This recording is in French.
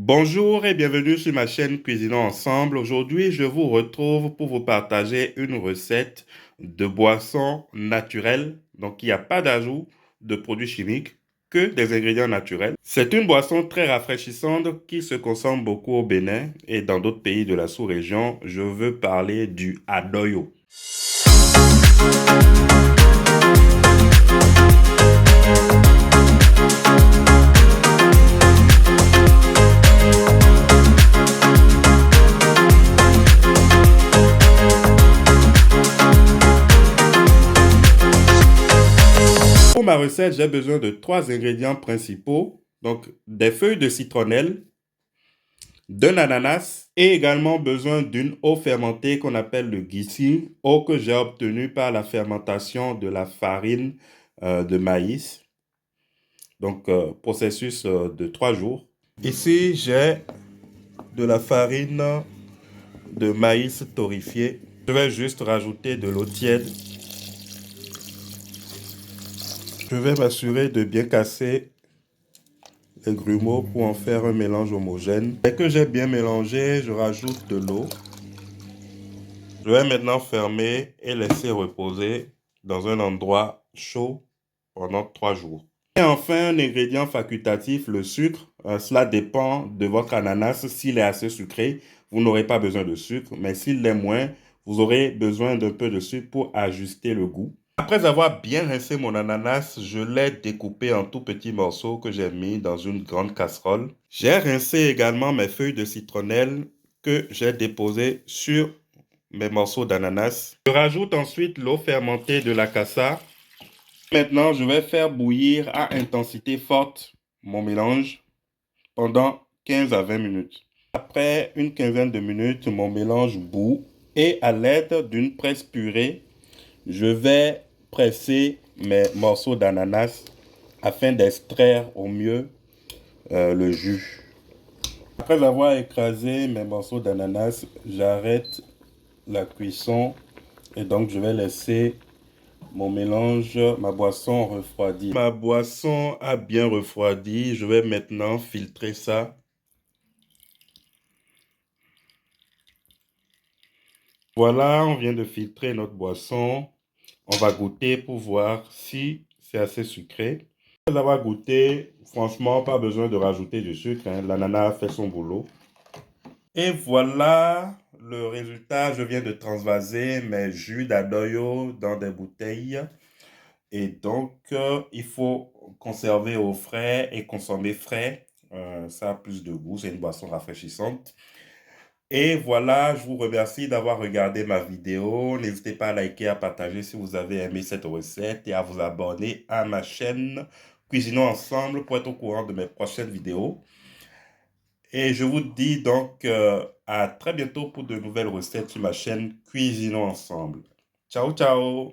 Bonjour et bienvenue sur ma chaîne Cuisinons Ensemble. Aujourd'hui, je vous retrouve pour vous partager une recette de boisson naturelle. Donc, il n'y a pas d'ajout de produits chimiques, que des ingrédients naturels. C'est une boisson très rafraîchissante qui se consomme beaucoup au Bénin et dans d'autres pays de la sous-région. Je veux parler du adoyo. Pour ma recette, j'ai besoin de 3 ingrédients principaux. Donc, des feuilles de citronnelle, d'un ananas et également besoin d'une eau fermentée qu'on appelle le ghissim, eau que j'ai obtenue par la fermentation de la farine de maïs. Donc, processus de 3 jours. Ici, j'ai de la farine de maïs torréfiée. Je vais juste rajouter de l'eau tiède. Je vais m'assurer de bien casser les grumeaux pour en faire un mélange homogène. Dès que j'ai bien mélangé, je rajoute de l'eau. Je vais maintenant fermer et laisser reposer dans un endroit chaud pendant 3 jours. Et enfin, un ingrédient facultatif, le sucre. Cela dépend de votre ananas. S'il est assez sucré, vous n'aurez pas besoin de sucre. Mais s'il l'est moins, vous aurez besoin d'un peu de sucre pour ajuster le goût. Après avoir bien rincé mon ananas, je l'ai découpé en tout petits morceaux que j'ai mis dans une grande casserole. J'ai rincé également mes feuilles de citronnelle que j'ai déposées sur mes morceaux d'ananas. Je rajoute ensuite l'eau fermentée de la cassa. Maintenant, je vais faire bouillir à intensité forte mon mélange pendant 15 à 20 minutes. Après une quinzaine de minutes, mon mélange bout et à l'aide d'une presse purée, je vais presser mes morceaux d'ananas afin d'extraire au mieux le jus. Après avoir écrasé mes morceaux d'ananas, j'arrête la cuisson et donc je vais laisser mon mélange, ma boisson refroidie. Ma boisson a bien refroidi. Je vais maintenant filtrer ça. Voilà, on vient de filtrer notre boisson. On va goûter pour voir si c'est assez sucré. Après avoir goûté, franchement, pas besoin de rajouter du sucre, hein. L'ananas a fait son boulot. Et voilà le résultat. Je viens de transvaser mes jus d'adoyo dans des bouteilles. Et donc, il faut conserver au frais et consommer frais. Ça a plus de goût, c'est une boisson rafraîchissante. Et voilà, je vous remercie d'avoir regardé ma vidéo. N'hésitez pas à liker, à partager si vous avez aimé cette recette et à vous abonner à ma chaîne Cuisinons Ensemble pour être au courant de mes prochaines vidéos. Et je vous dis donc à très bientôt pour de nouvelles recettes sur ma chaîne Cuisinons Ensemble. Ciao, ciao!